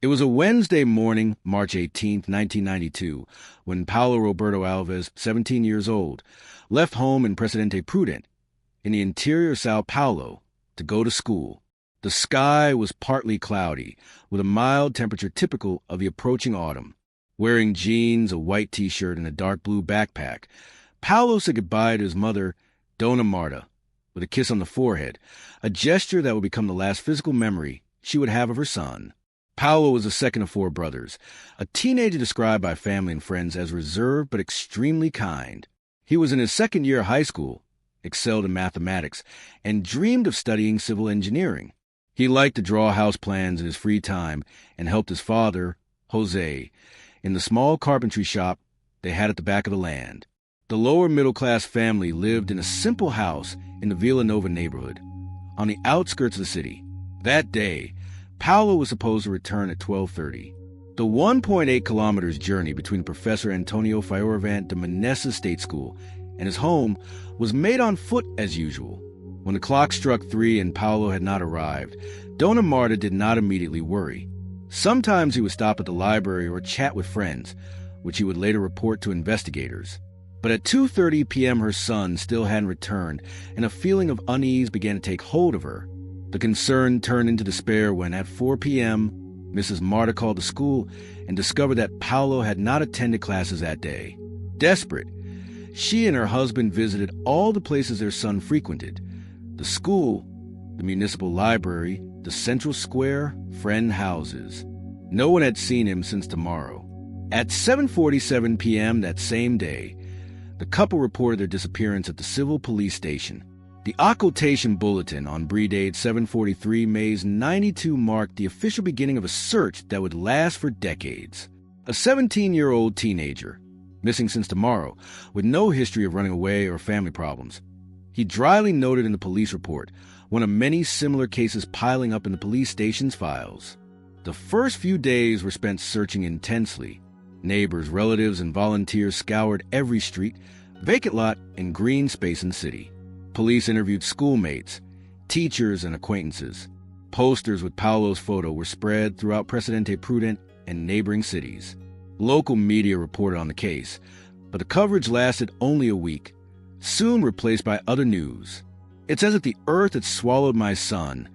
It was a Wednesday morning, March 18, 1992, when Paulo Roberto Alves, 17 years old, left home in Presidente Prudente, in the interior of Sao Paulo, to go to school. The sky was partly cloudy, with a mild temperature typical of the approaching autumn. Wearing jeans, a white T-shirt, and a dark blue backpack, Paulo said goodbye to his mother, Dona Marta, with a kiss on the forehead, a gesture that would become the last physical memory she would have of her son. Paulo was the second of four brothers, a teenager described by family and friends as reserved but extremely kind. He was in his second year of high school, excelled in mathematics, and dreamed of studying civil engineering. He liked to draw house plans in his free time and helped his father, Jose, in the small carpentry shop they had at the back of the land. The lower middle-class family lived in a simple house in the Vila Nova neighborhood, on the outskirts of the city. That day, Paulo was supposed to return at 12:30. The 1.8 kilometers journey between Professor Antonio Fioravant de Manessa State School and his home was made on foot as usual. When the clock struck 3 and Paulo had not arrived, Dona Marta did not immediately worry. Sometimes he would stop at the library or chat with friends, which he would later report to investigators. But at 2:30 p.m. her son still hadn't returned, and a feeling of unease began to take hold of her. The concern turned into despair when, at 4 p.m., Mrs. Marta called the school and discovered that Paulo had not attended classes that day. Desperate, she and her husband visited all the places their son frequented: the school, the municipal library, the central square, friend houses. No one had seen him since tomorrow. At 7:47 p.m. that same day, the couple reported their disappearance at the civil police station. The occultation bulletin on Bree date 743 May 92 marked the official beginning of a search that would last for decades. A 17-year-old teenager, missing since tomorrow, with no history of running away or family problems. He dryly noted in the police report, one of many similar cases piling up in the police station's files. The first few days were spent searching intensely. Neighbors, relatives, and volunteers scoured every street, vacant lot, and green space in the city. Police interviewed schoolmates, teachers, and acquaintances. Posters with Paulo's photo were spread throughout Presidente Prudente and neighboring cities. Local media reported on the case, but the coverage lasted only a week, soon replaced by other news. "It's as if the earth had swallowed my son,"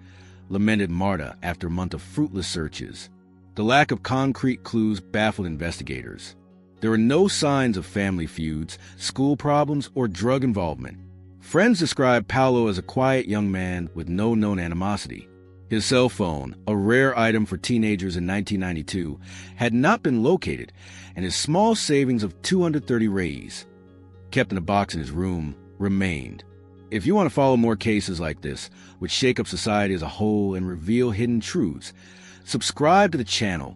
lamented Marta after a month of fruitless searches. The lack of concrete clues baffled investigators. There were no signs of family feuds, school problems, or drug involvement. Friends described Paulo as a quiet young man with no known animosity. His cell phone, a rare item for teenagers in 1992, had not been located, and his small savings of 230 reais, kept in a box in his room, remained. If you want to follow more cases like this, which shake up society as a whole and reveal hidden truths, subscribe to the channel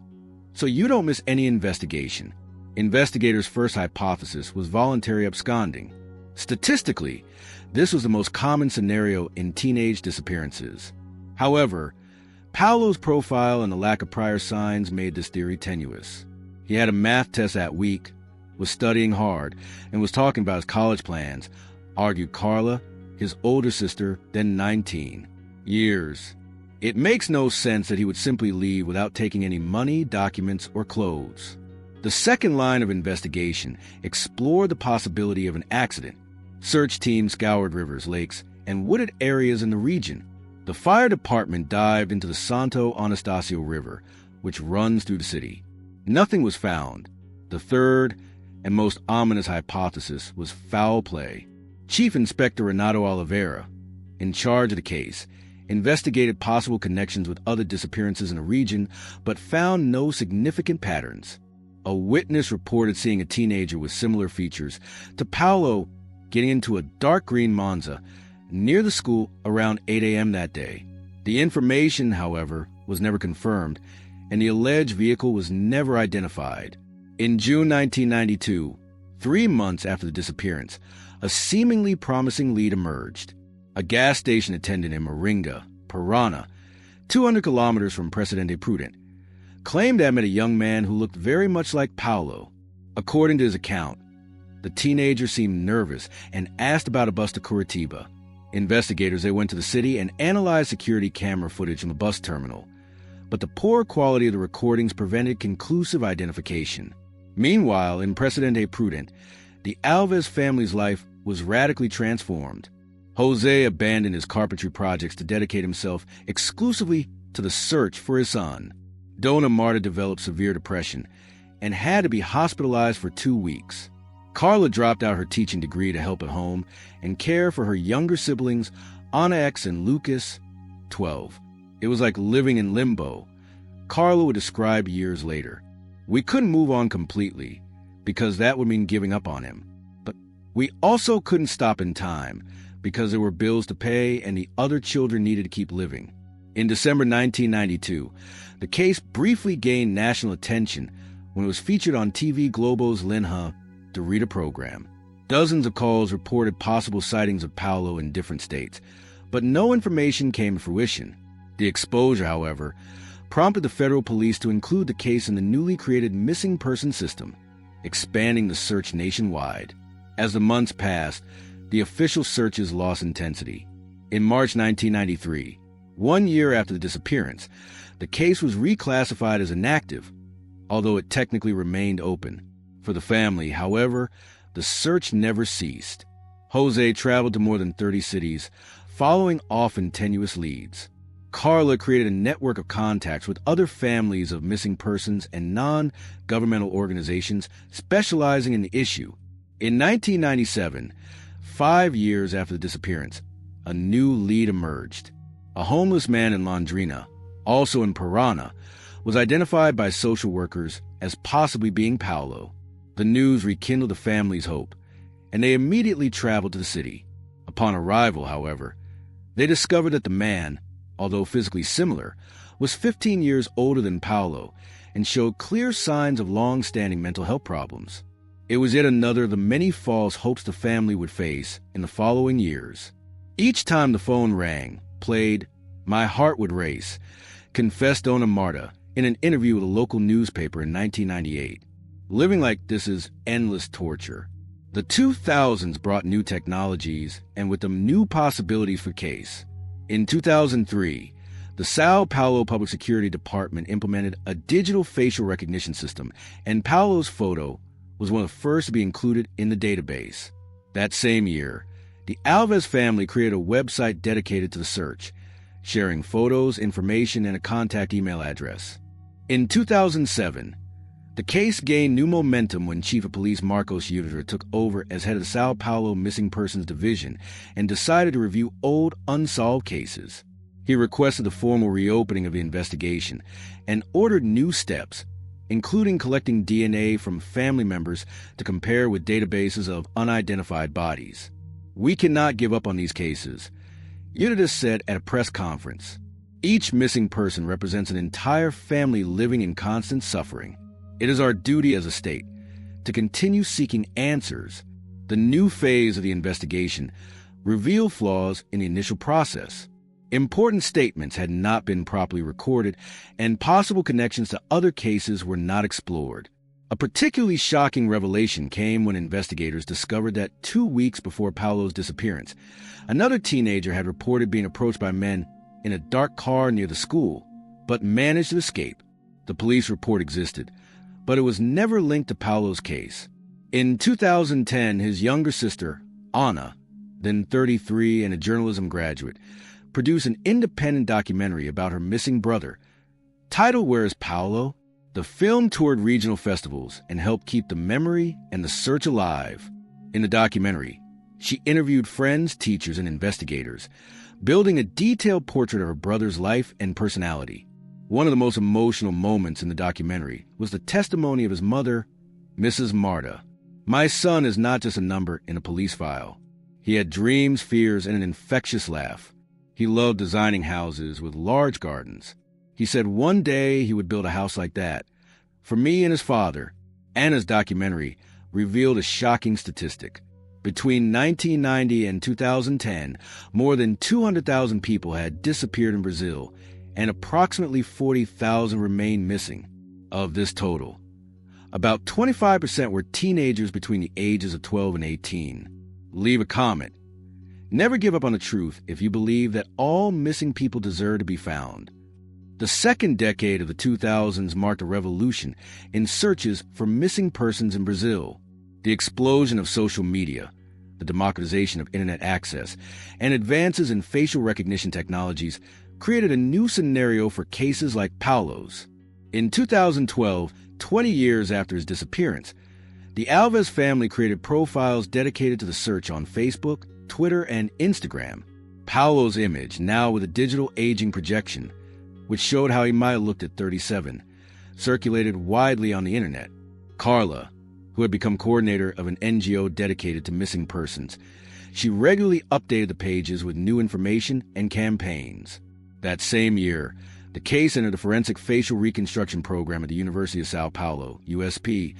so you don't miss any investigation. Investigators' first hypothesis was voluntary absconding. Statistically, this was the most common scenario in teenage disappearances. However, Paulo's profile and the lack of prior signs made this theory tenuous. He had a math test that week, was studying hard, and was talking about his college plans, argued Carla, his older sister, then 19. Years. It makes no sense that he would simply leave without taking any money, documents, or clothes. The second line of investigation explored the possibility of an accident. Search teams scoured rivers, lakes, and wooded areas in the region. The fire department dived into the Santo Anastasio River, which runs through the city. Nothing was found. The third and most ominous hypothesis was foul play. Chief Inspector Renato Oliveira, in charge of the case, investigated possible connections with other disappearances in the region, but found no significant patterns. A witness reported seeing a teenager with similar features to Paulo getting into a dark green Monza near the school around 8 a.m. that day. The information, however, was never confirmed, and the alleged vehicle was never identified. In June 1992, 3 months after the disappearance, a seemingly promising lead emerged. A gas station attendant in Moringa, Parana, 200 kilometers from Presidente Prudente, claimed to have met a young man who looked very much like Paulo. According to his account, the teenager seemed nervous and asked about a bus to Curitiba. Investigators went to the city and analyzed security camera footage from the bus terminal, but the poor quality of the recordings prevented conclusive identification. Meanwhile, in Presidente Prudente, the Alves family's life was radically transformed. Jose abandoned his carpentry projects to dedicate himself exclusively to the search for his son. Dona Marta developed severe depression and had to be hospitalized for 2 weeks. Carla dropped out her teaching degree to help at home and care for her younger siblings, Ana X and Lucas, 12. It was like living in limbo. Carla would describe years later. We couldn't move on completely, because that would mean giving up on him. But we also couldn't stop in time, because there were bills to pay and the other children needed to keep living. In December 1992, the case briefly gained national attention when it was featured on TV Globo's Linha Dorita program. Dozens of calls reported possible sightings of Paulo in different states, but no information came to fruition. The exposure, however, prompted the federal police to include the case in the newly created missing person system, expanding the search nationwide. As the months passed, the official searches lost intensity. In March 1993, 1 year after the disappearance, the case was reclassified as inactive, although it technically remained open. For the family, however, the search never ceased. Jose traveled to more than 30 cities, following often tenuous leads. Carla created a network of contacts with other families of missing persons and non-governmental organizations specializing in the issue. In 1997, 5 years after the disappearance, a new lead emerged. A homeless man in Londrina, also in Parana, was identified by social workers as possibly being Paulo. The news rekindled the family's hope, and they immediately traveled to the city. Upon arrival, however, they discovered that the man, although physically similar, was 15 years older than Paulo and showed clear signs of long-standing mental health problems. It was yet another of the many false hopes the family would face in the following years. Each time the phone rang, played "My Heart Would Race," confessed Dona Marta in an interview with a local newspaper in 1998. Living like this is endless torture. The 2000s brought new technologies and with them new possibilities for case. In 2003, the Sao Paulo Public Security Department implemented a digital facial recognition system, and Paulo's photo was one of the first to be included in the database. That same year, the Alves family created a website dedicated to the search, sharing photos, information, and a contact email address. In 2007, the case gained new momentum when Chief of Police Marcos Uter took over as head of the Sao Paulo Missing Persons Division and decided to review old, unsolved cases. He requested the formal reopening of the investigation and ordered new steps, including collecting DNA from family members to compare with databases of unidentified bodies. "We cannot give up on these cases," Uter said at a press conference. "Each missing person represents an entire family living in constant suffering. It is our duty as a state to continue seeking answers." The new phase of the investigation revealed flaws in the initial process. Important statements had not been properly recorded, and possible connections to other cases were not explored. A particularly shocking revelation came when investigators discovered that 2 weeks before Paulo's disappearance, another teenager had reported being approached by men in a dark car near the school, but managed to escape. The police report existed, but it was never linked to Paulo's case. In 2010, his younger sister, Ana, then 33 and a journalism graduate, produced an independent documentary about her missing brother. Titled "Where is Paulo?" The film toured regional festivals and helped keep the memory and the search alive. In the documentary, she interviewed friends, teachers, and investigators, building a detailed portrait of her brother's life and personality. One of the most emotional moments in the documentary was the testimony of his mother, Mrs. Marta. "My son is not just a number in a police file. He had dreams, fears, and an infectious laugh. He loved designing houses with large gardens. He said one day he would build a house like that. For me and his father." Anna's documentary revealed a shocking statistic. Between 1990 and 2010, more than 200,000 people had disappeared in Brazil, and approximately 40,000 remain missing. Of this total, about 25% were teenagers between the ages of 12 and 18. Leave a comment. Never give up on the truth if you believe that all missing people deserve to be found. The second decade of the 2000s marked a revolution in searches for missing persons in Brazil. The explosion of social media, the democratization of internet access, and advances in facial recognition technologies created a new scenario for cases like Paulo's. In 2012, 20 years after his disappearance, the Alves family created profiles dedicated to the search on Facebook, Twitter, and Instagram. Paulo's image, now with a digital aging projection, which showed how he might have looked at 37, circulated widely on the internet. Carla, who had become coordinator of an NGO dedicated to missing persons, she regularly updated the pages with new information and campaigns. That same year, the case entered the Forensic Facial Reconstruction Program at the University of Sao Paulo, USP,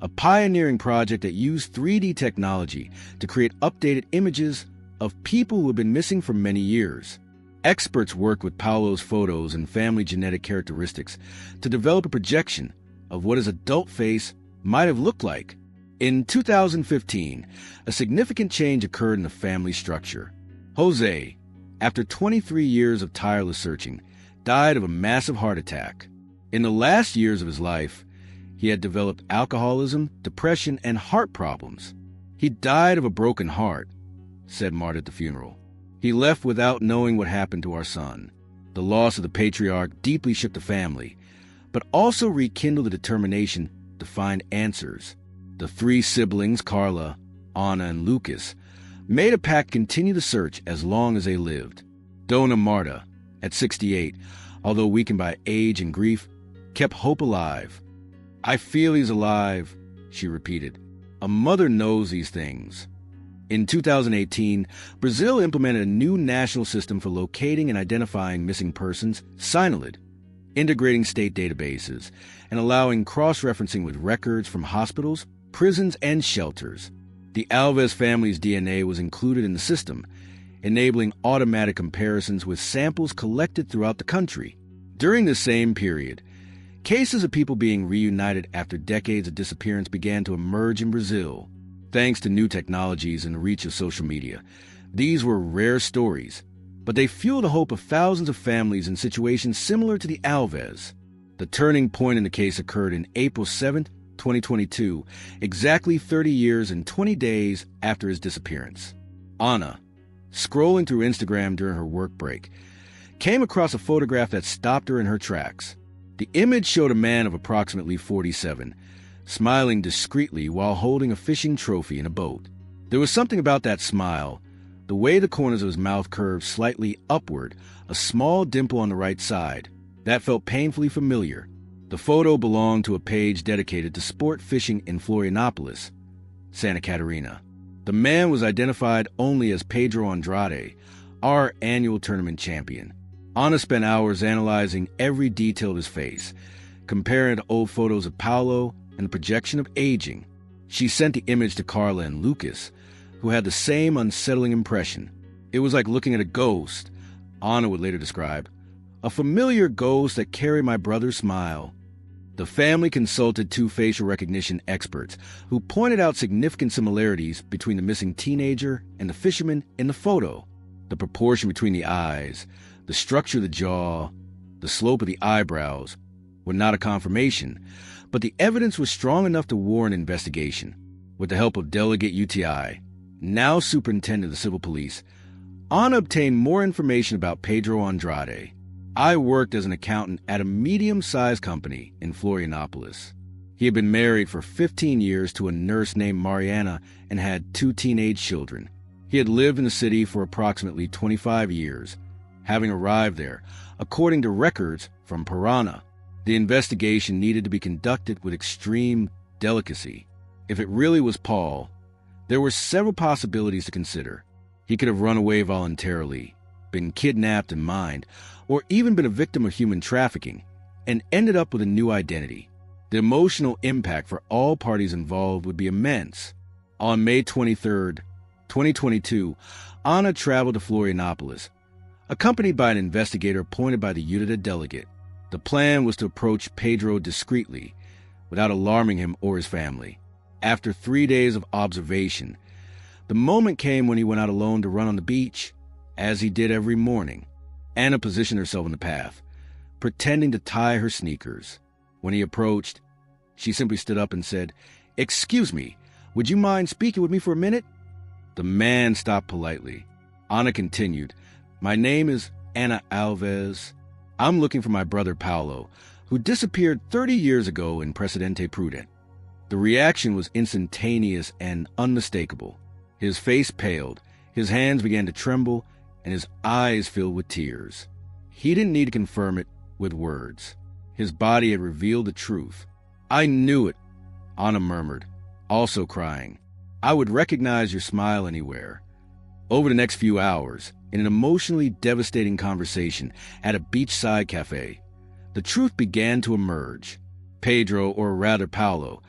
a pioneering project that used 3D technology to create updated images of people who had been missing for many years. Experts worked with Paulo's photos and family genetic characteristics to develop a projection of what his adult face might have looked like. In 2015, a significant change occurred in the family structure. Jose, after 23 years of tireless searching, died of a massive heart attack. In the last years of his life, he had developed alcoholism, depression, and heart problems. "He died of a broken heart," said Marta at the funeral. "He left without knowing what happened to our son." The loss of the patriarch deeply shook the family, but also rekindled the determination to find answers. The three siblings, Carla, Ana, and Lucas, made a pact to continue the search as long as they lived. Dona Marta, at 68, although weakened by age and grief, kept hope alive. "I feel he's alive," she repeated. "A mother knows these things." In 2018, Brazil implemented a new national system for locating and identifying missing persons, Sinalid, integrating state databases and allowing cross-referencing with records from hospitals, prisons, and shelters. The Alves family's DNA was included in the system, enabling automatic comparisons with samples collected throughout the country. During the same period, cases of people being reunited after decades of disappearance began to emerge in Brazil. Thanks to new technologies and the reach of social media, these were rare stories, but they fueled the hope of thousands of families in situations similar to the Alves. The turning point in the case occurred in April 7, 2022, exactly 30 years and 20 days after his disappearance. Ana, scrolling through Instagram during her work break, came across a photograph that stopped her in her tracks. The image showed a man of approximately 47, smiling discreetly while holding a fishing trophy in a boat. There was something about that smile, the way the corners of his mouth curved slightly upward, a small dimple on the right side, that felt painfully familiar. The photo belonged to a page dedicated to sport fishing in Florianópolis, Santa Catarina. The man was identified only as Pedro Andrade, our annual tournament champion. Ana spent hours analyzing every detail of his face, comparing to old photos of Paulo and the projection of aging. She sent the image to Carla and Lucas, who had the same unsettling impression. "It was like looking at a ghost," Ana would later describe, "a familiar ghost that carried my brother's smile." The family consulted two facial recognition experts who pointed out significant similarities between the missing teenager and the fisherman in the photo. The proportion between the eyes, the structure of the jaw, the slope of the eyebrows were not a confirmation, but the evidence was strong enough to warrant investigation. With the help of Delegate UTI, now Superintendent of the Civil Police, Ana obtained more information about Pedro Andrade. "I worked as an accountant at a medium-sized company in Florianópolis. He had been married for 15 years to a nurse named Mariana and had 2 teenage children. He had lived in the city for approximately 25 years, having arrived there, according to records from Parana. The investigation needed to be conducted with extreme delicacy. If it really was Paul, there were several possibilities to consider. He could have run away voluntarily, been kidnapped and mined, or even been a victim of human trafficking, and ended up with a new identity. The emotional impact for all parties involved would be immense. On May 23, 2022, Ana traveled to Florianópolis, accompanied by an investigator appointed by the UTI delegate. The plan was to approach Pedro discreetly, without alarming him or his family. After 3 days of observation, the moment came when he went out alone to run on the beach, as he did every morning. Ana positioned herself in the path, pretending to tie her sneakers. When he approached, she simply stood up and said, "Excuse me, would you mind speaking with me for a minute?" The man stopped politely. Ana continued, "My name is Ana Alves. I'm looking for my brother Paulo, who disappeared 30 years ago in Presidente Prudente." The reaction was instantaneous and unmistakable. His face paled, his hands began to tremble, and his eyes filled with tears. He didn't need to confirm it with words. His body had revealed the truth. "I knew it," Ana murmured, also crying. "I would recognize your smile anywhere." Over the next few hours, in an emotionally devastating conversation at a beachside cafe, the truth began to emerge. Pedro, or rather Paulo,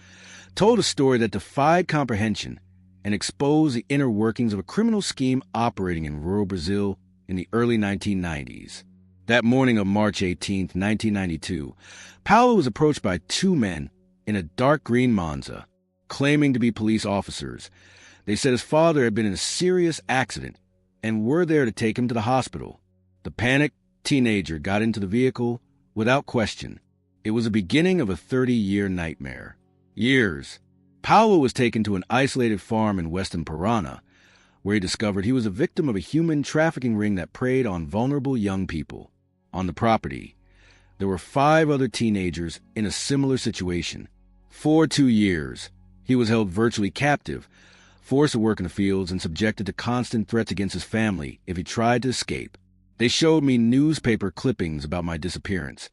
told a story that defied comprehension and exposed the inner workings of a criminal scheme operating in rural Brazil in the early 1990s. That morning of March 18, 1992, Paulo was approached by two men in a dark green Monza, claiming to be police officers. They said his father had been in a serious accident and were there to take him to the hospital. The panicked teenager got into the vehicle without question. It was the beginning of a 30-year nightmare. Years. Paulo was taken to an isolated farm in western Parana, where he discovered he was a victim of a human trafficking ring that preyed on vulnerable young people. On the property, there were 5 other teenagers in a similar situation. For 2 years, he was held virtually captive, forced to work in the fields, and subjected to constant threats against his family if he tried to escape. They showed me newspaper clippings about my disappearance.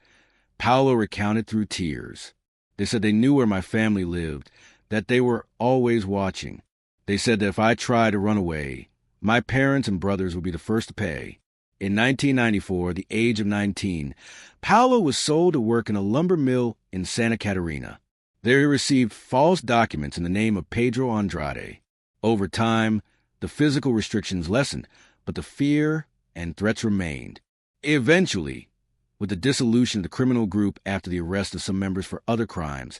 Paulo recounted through tears. They said they knew where my family lived, that they were always watching. They said that if I tried to run away, my parents and brothers would be the first to pay. In 1994, at the age of 19, Paulo was sold to work in a lumber mill in Santa Catarina. There he received false documents in the name of Pedro Andrade. Over time, the physical restrictions lessened, but the fear and threats remained. Eventually, with the dissolution of the criminal group after the arrest of some members for other crimes,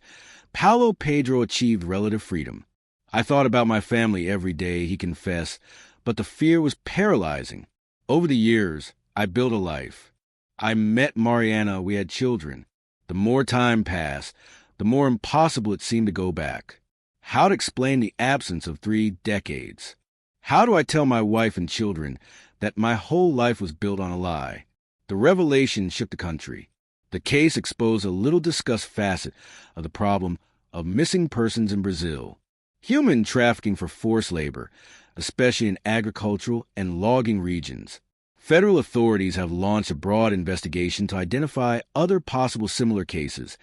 Paulo Pedro achieved relative freedom. "I thought about my family every day," he confessed, "but the fear was paralyzing. Over the years, I built a life. I met Mariana, we had children. The more time passed, the more impossible it seemed to go back. How to explain the absence of 3 decades? How do I tell my wife and children that my whole life was built on a lie?" The revelation shook the country. The case exposed a little-discussed facet of the problem of missing persons in Brazil. Human trafficking for forced labor, especially in agricultural and logging regions. Federal authorities have launched a broad investigation to identify other possible similar cases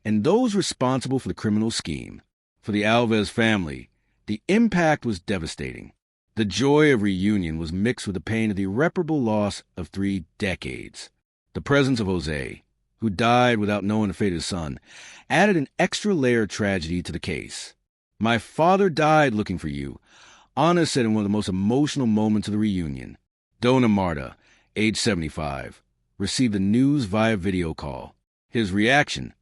and those responsible for the criminal scheme. For the Alves family, the impact was devastating. The joy of reunion was mixed with the pain of the irreparable loss of 3 decades. The presence of Jose, who died without knowing the fate of his son, added an extra layer of tragedy to the case. "My father died looking for you," Ana said in one of the most emotional moments of the reunion. Dona Marta, age 75, received the news via video call. His reaction,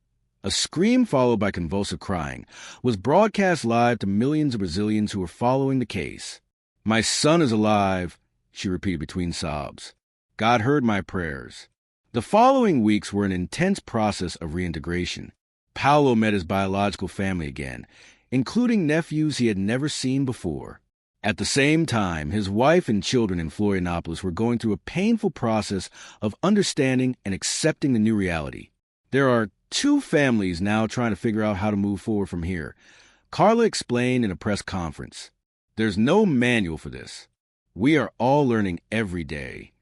a scream followed by convulsive crying, was broadcast live to millions of Brazilians who were following the case. "My son is alive," she repeated between sobs. "God heard my prayers." The following weeks were an intense process of reintegration. Paulo met his biological family again, including nephews he had never seen before. At the same time, his wife and children in Florianopolis were going through a painful process of understanding and accepting the new reality. There are 2 families now trying to figure out how to move forward from here. Carla explained in a press conference, "There's no manual for this. We are all learning every day."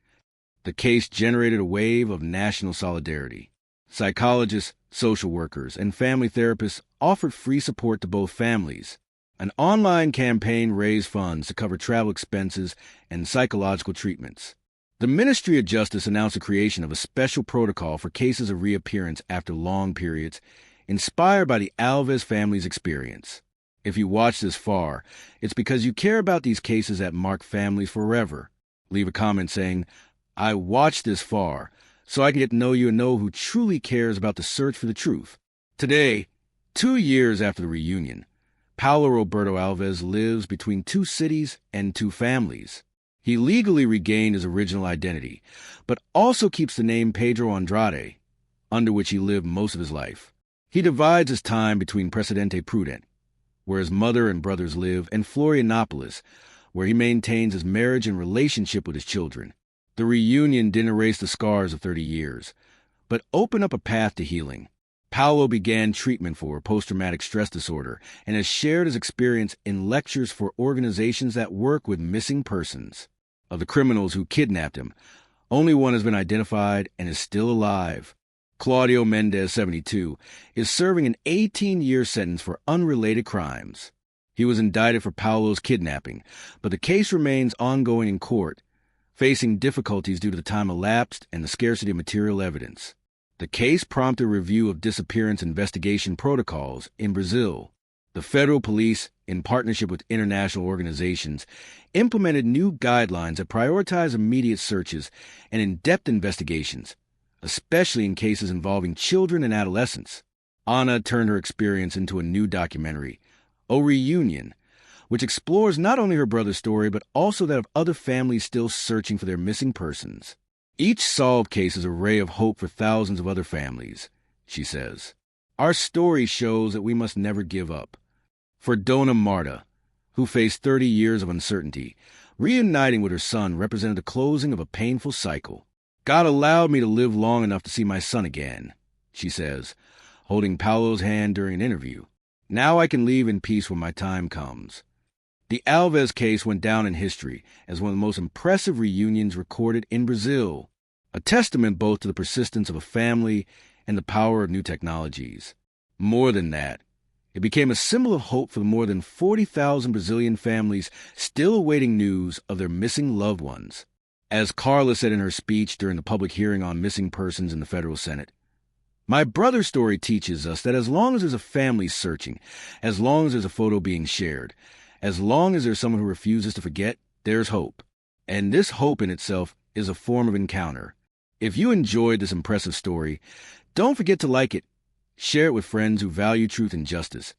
The case generated a wave of national solidarity. Psychologists, social workers, and family therapists offered free support to both families. An online campaign raised funds to cover travel expenses and psychological treatments. The Ministry of Justice announced the creation of a special protocol for cases of reappearance after long periods, inspired by the Alves family's experience. If you watch this far, it's because you care about these cases that mark families forever. Leave a comment saying, "I watched this far, so I can get to know you and know who truly cares about the search for the truth." Today, 2 years after the reunion, Paulo Roberto Alves lives between 2 cities and 2 families. He legally regained his original identity, but also keeps the name Pedro Andrade. under which he lived most of his life. He divides his time between Presidente Prudente, where his mother and brothers live, and Florianopolis, where he maintains his marriage and relationship with his children. The reunion didn't erase the scars of 30 years, but opened up a path to healing. Paulo began treatment for post-traumatic stress disorder and has shared his experience in lectures for organizations that work with missing persons. Of the criminals who kidnapped him, only one has been identified and is still alive. Claudio Mendez, 72, is serving an 18-year sentence for unrelated crimes. He was indicted for Paulo's kidnapping, but the case remains ongoing in court, facing difficulties due to the time elapsed and the scarcity of material evidence. The case prompted a review of disappearance investigation protocols in Brazil. The federal police, in partnership with international organizations, implemented new guidelines that prioritize immediate searches and in-depth investigations, especially in cases involving children and adolescents. Ana turned her experience into a new documentary, A Reunion, which explores not only her brother's story but also that of other families still searching for their missing persons. Each solved case is a ray of hope for thousands of other families, she says. Our story shows that we must never give up. For Dona Marta, who faced 30 years of uncertainty, reuniting with her son represented the closing of a painful cycle. God allowed me to live long enough to see my son again, she says, holding Paulo's hand during an interview. Now I can leave in peace when my time comes. The Alves case went down in history as one of the most impressive reunions recorded in Brazil, a testament both to the persistence of a family and the power of new technologies. More than that, it became a symbol of hope for the more than 40,000 Brazilian families still awaiting news of their missing loved ones. As Carla said in her speech during the public hearing on missing persons in the federal Senate, "My brother's story teaches us that as long as there's a family searching, as long as there's a photo being shared, as long as there's someone who refuses to forget, there's hope. And this hope in itself is a form of encounter." If you enjoyed this impressive story, don't forget to like it, share it with friends who value truth and justice,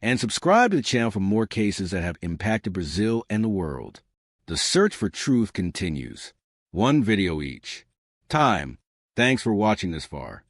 and subscribe to the channel for more cases that have impacted Brazil and the world. The search for truth continues. One video each. Time. Thanks for watching this far.